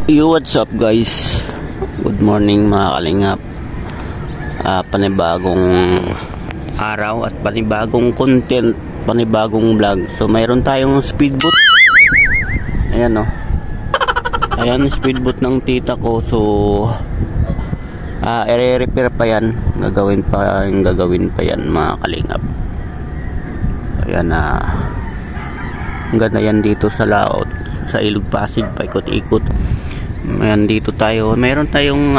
Yo, what's up guys? Good morning mga kalingap. Panibagong araw at panibagong content, panibagong vlog. So mayroon tayong speedboat. Ayan o. Ayan, speedboat ng tita ko. So i-repair pa yan. Gagawin pa yan mga kalingap. Ayan ang ganda yan dito sa laot, sa Ilog Pasig, paikot-ikot. Ayan, dito tayo. Meron tayong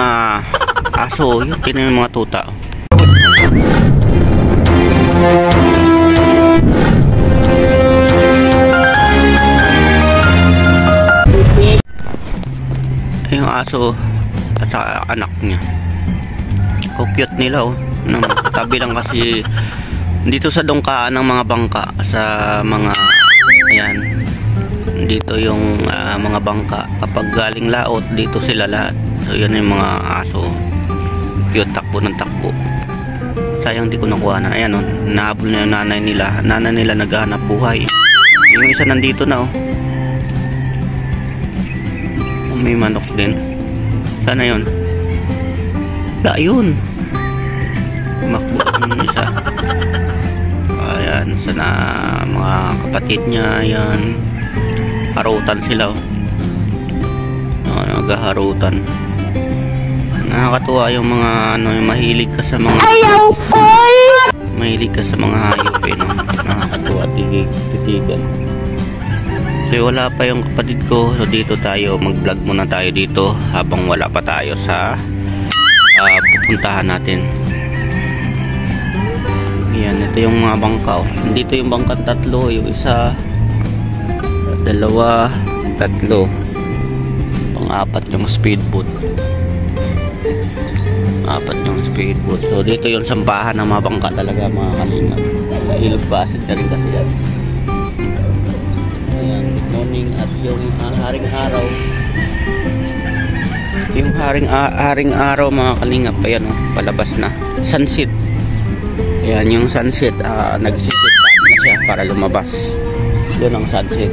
aso. Yun, tinan yung mga tuta. Yung aso at saka anak niya. Cute nila oh. Tabi lang kasi dito sa dungkaan ng mga bangka, sa mga ayan, dito yung mga bangka. Kapag galing laot, dito sila lahat. So yan yung mga aso. Cute, takbo ng takbo. Sayang di ko nakuha na. Ayan o, nahabol na yung nanay nila. Nanay nila naghahanap buhay. Yung isa nandito na o. May manok din. Sana yun? Wala yun. Makbo yung isa. Ayan, sana mga kapatid niya. Ayan, harutan sila oh. Naghaharutan. Nakakatuwa yung mga yung mahilig ka sa mga mahilig ka sa mga hayop no? Nakakatuwa, titigan. So wala pa yung kapatid ko, so dito tayo mag vlog muna tayo dito habang wala pa tayo sa pupuntahan natin. Yan, ito yung mga bangka oh. Dito yung bangka tatlo, yung isa, dalawa, tatlo, pang-apat yung speedboat. Apat yung speedboat. So dito yung sampahan ng mga bangka talaga mga kalingap. Ilog Pasig na rin kasi yan. Ayan, good morning. At yung haring araw, yung haring araw mga kalingap, ayan oh, palabas na. Sunset. Ayan yung sunset, nagsisit na siya para lumabas. Yun ang sunset.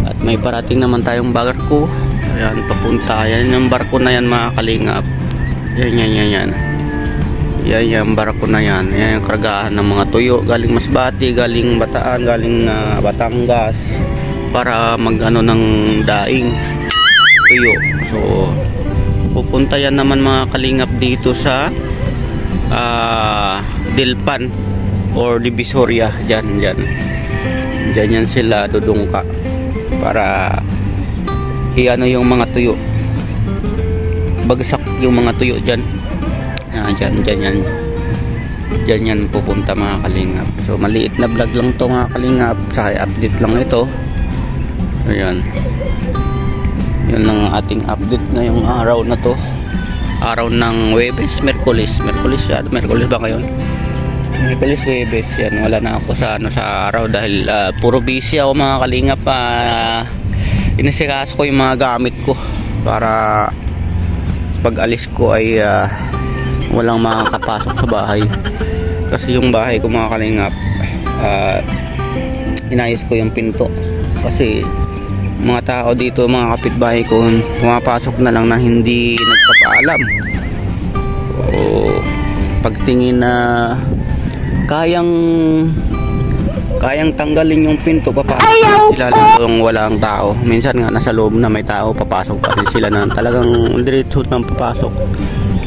At may parating naman tayong barko. Ayan, papunta. Ayan yung barko na yan mga kalingap. Yan. Yan yung barko na yan. Yan yung kargahan ng mga tuyo. Galing Masbate, galing Bataan, galing Batangas. Para mag-ano ng daing tuyo. So, pupunta yan naman mga kalingap dito sa Dilpan or Divisoria. Diyan yan sila dudungka para iano yung mga tuyo, bagsak yung mga tuyo dyan. Dyan yan pupunta mga kalingap. So maliit na vlog lang to mga kalingap, sa update lang ito. So yan ang ating update ngayong araw na to, araw ng Huwebes, Merkulis ba ngayon? Merkulis, Huwebes yan. Wala na ako sa araw dahil puro busy ako mga kalingap. Inasikaso ko yung mga gamit ko para pag alis ko ay walang makakapasok sa bahay. Kasi yung bahay ko mga kalingap, inayos ko yung pinto kasi mga tao dito, mga kapitbahay ko, pumapasok na lang na hindi nagpapaalam. So pagtingin na kayang tanggalin yung pinto, papasok sila lang kung walang tao. Minsan nga nasa loob na may tao, papasok pa rin sila na talagang diretso nang papasok.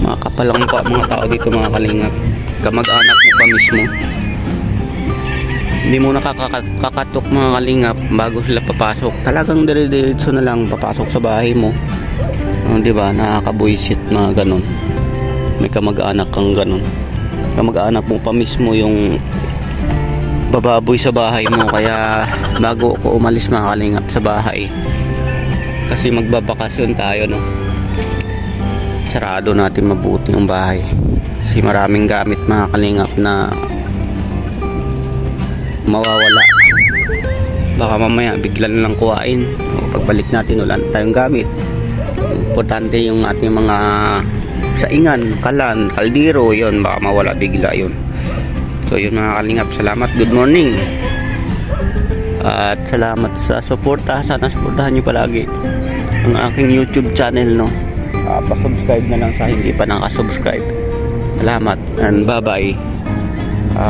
Mga kapalang pa mga tao dito mga kalingap. Kamag-anak mo pa mismo, hindi mo nakakatok mga kalingap bago sila papasok. Talagang diretso na lang papasok sa bahay mo. Diba, nakakabuisit mga ganon. May kamag-anak kang ganon. Kamag-anak mo pa mismo yung bababoy sa bahay mo. Kaya bago ako umalis mga kalingap sa bahay, kasi magbabakasyon tayo no, sarado natin mabuti yung bahay kasi maraming gamit mga kalingap na mawawala. Baka mamaya bigla na lang kuhain. Pagbalik natin wala na tayong gamit. Importante yung ating mga saingan, kalan, kaldero, yun baka mawala bigla yun. So yun mga kalingap, salamat, good morning. At salamat sa suporta. Sana suportahan nyo palagi. ang aking YouTube channel, no. Pa-subscribe na lang sa hindi pa nakasubscribe. Salamat and bye-bye.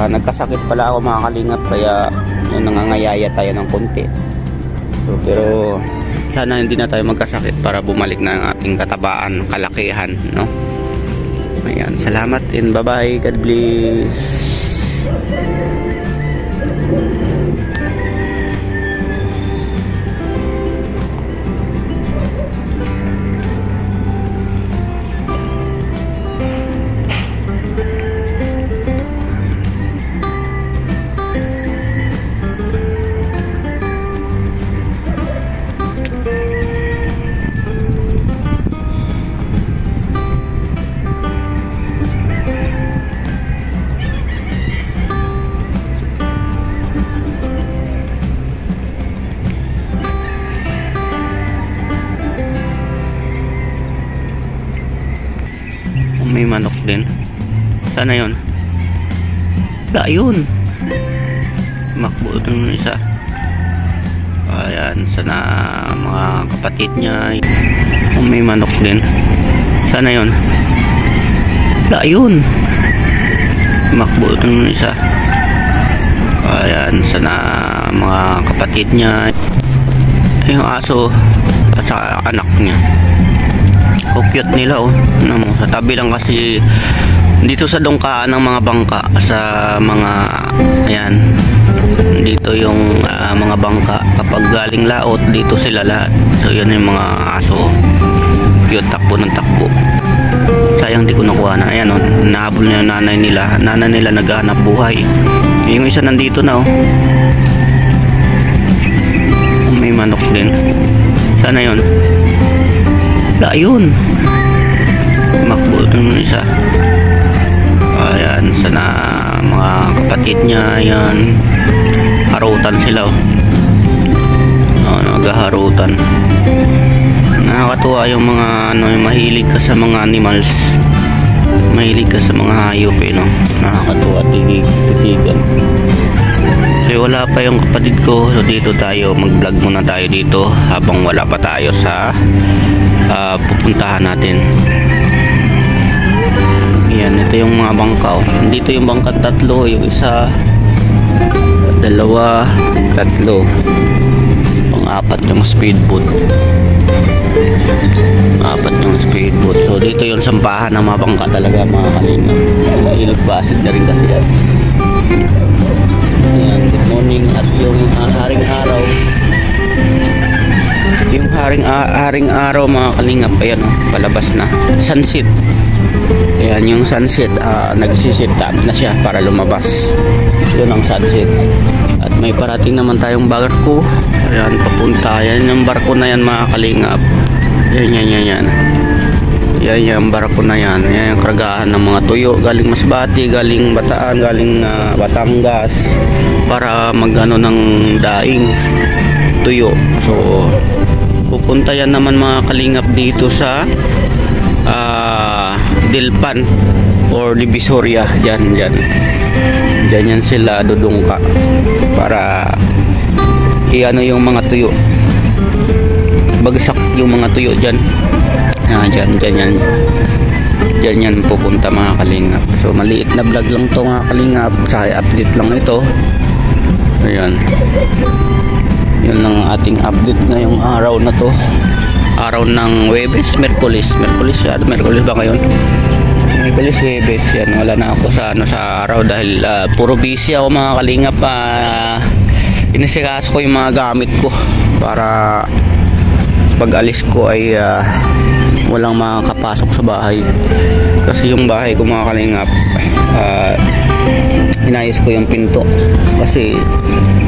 Nagkasakit pala ako mga kalingap, kaya nangangayaya tayo ng konti. So, pero sana hindi na tayo magkasakit para bumalik na ang ating katabaan, kalakihan, no. Ayan, salamat and bye-bye. God bless. May manok din. Sana yun? Wala yun. Makbo itong isa. Ayan. Sana mga kapatid niya. May manok din. Sana yun? Wala yun. Makbo itong isa. Ayan. Sana mga kapatid niya. Yung aso at saka anak niya. Cute nila, oh. Sa tabi lang kasi dito sa dungkaan ng mga bangka, sa mga ayan, dito yung mga bangka kapag galing laot, dito sila lahat. So yun yung mga aso, cute, takbo ng takbo. Sayang di ko nakuha na. Ayan, oh, nahabol na yung nanay nila naghahanap buhay. Yung isa nandito na, oh. May manok din. Sana yun? Wala yun. Makbo itong isa. Ayan. Sana mga kapatid niya. Ayan. Harutan sila, oh. Nagaharutan. Nakakatuwa yung mga yung mahilig ka sa mga animals. Mahilig ka sa mga hayop, eh, no? Nakakatuwa. Titigan. So wala pa yung kapatid ko. So dito tayo. Mag-vlog muna tayo dito habang wala pa tayo sa pupuntahan natin. Yan, ito yung mga bangka, oh. Dito yung bangka tatlo, yung isa, dalawa, tatlo, pang-apat yung speedboat. Apat yung speedboat. So dito yung sampahan ng mga bangka talaga, mga kalingap. Ilog Pasig na rin kasi yan. Ayan, good morning. At yung haring araw, yung haring araw mga kalingap, ayan, oh, palabas na. Sunset. Ayan yung sunset, nagsisit na siya para lumabas. Yun ang sunset. At may parating naman tayong barko. Ayan, papunta. Ayan yung barko na yan mga kalingap. Yan. Yan yung barko na yan. Yan yung karagahan ng mga tuyo. Galing Masbate, galing Bataan, galing Batangas. Para magano ng daing tuyo. So pupunta yan naman mga kalingap dito sa Dilpan or Divisoria. Dyan yan sila dudungka para iano yung mga tuyo, bagsak yung mga tuyo dyan. Dyan yan pupunta mga kalingap. So maliit na vlog lang to mga kalingap, sa update lang ito. Ayan, yun lang ating update ngayong araw na to. Araw ng Huwebes, Merkulis ba ngayon? Merkulis, Huwebes. Yan, wala na ako sa araw dahil puro busy ako mga kalingap. Inisikaso ko yung mga gamit ko para pag alis ko ay walang makakapasok sa bahay. Kasi yung bahay ko mga kalingap, inayos ko yung pinto kasi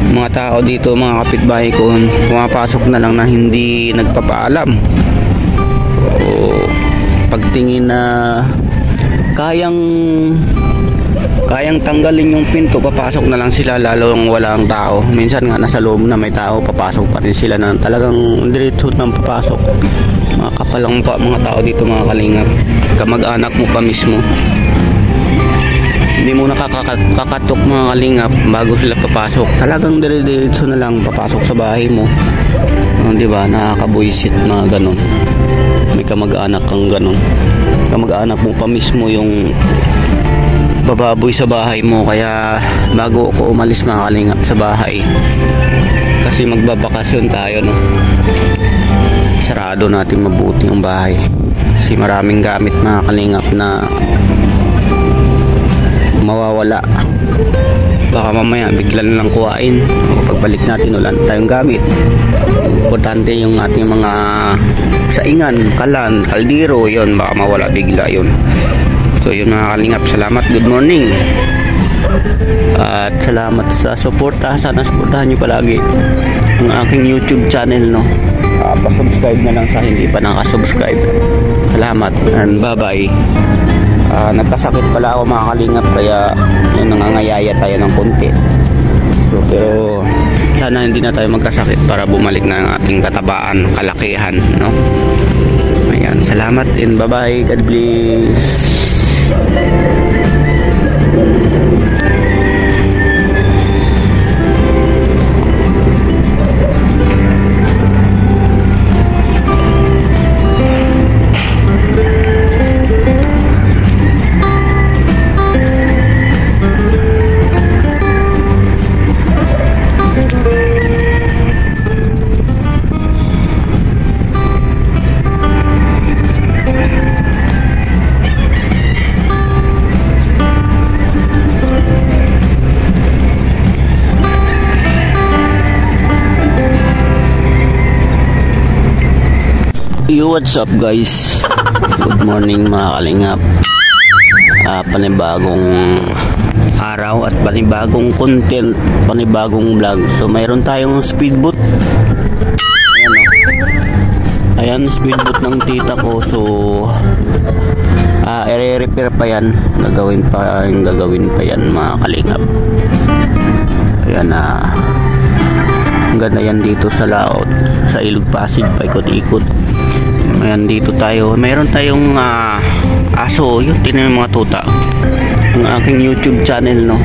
mga tao dito, mga kapitbahay ko, pumapasok na lang na hindi nagpapaalam. So, pagtingin na kayang tanggalin yung pinto, papasok na lang sila, lalo yung walang tao. Minsan nga nasa loob na may tao, papasok pa rin sila na talagang diretso nang papasok. Mga kapalang pa mga tao dito mga kalingap, kamag-anak mo pa mismo. Hindi mo nakakatok mga kalingap bago sila papasok. Talagang diretso na lang papasok sa bahay mo. Di ba, nakakabuisit mga ganun. May kamag-anak kang ganun, kamag-anak mo pa mismo yung bababoy sa bahay mo. Kaya bago ako umalis mga kalingap sa bahay, kasi magbabakasyon tayo, no, sarado natin mabuti yung bahay kasi maraming gamit mga kalingap na mawawala. Baka mamaya bigla na lang kuhain o pagbalik natin wala na tayong gamit. Importante yung ating mga saingan, kalan, kaldero, yun baka mawala bigla yun. So yun mga kalingap, salamat, good morning at salamat sa suporta. Sana suportahan nyo palagi ang aking YouTube channel, no. Pa-subscribe na lang sa hindi pa nakasubscribe. Salamat and bye bye. Nagkasakit pala ako mga kalingap, kaya yun, nangangayaya tayo ng konti. So pero sana hindi na tayo magkasakit para bumalik na ang ating katabaan, kalakihan, no. Ayan, salamat and bye bye, God bless. Yo, what's up guys? Good morning mga kalingap. Panibagong araw at panibagong content, panibagong vlog. So mayroon tayong speedboat. Ayan, no? Ayan, speedboat ng tita ko. So i-repair pa yan. Gagawin pa yan mga kalingap. Ayan, ang ganda yan dito sa laot, sa Ilog Pasig, paikot-ikot. Ayan, dito tayo. Mayroon tayong aso. Yun, tinan yung mga tuta. Ang aking YouTube channel, no.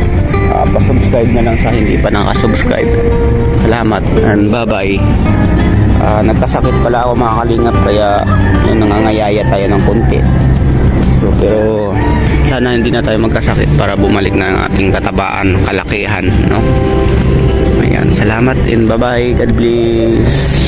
Pa-subscribe na lang sa hindi pa nakasubscribe. Salamat and bye bye. Nagkasakit pala ako mga kalingap, kaya yun, nangangayaya tayo ng konti. So pero sana hindi na tayo magkasakit para bumalik na ang ating katabaan, kalakihan, no. Ayan, salamat and bye bye, God bless.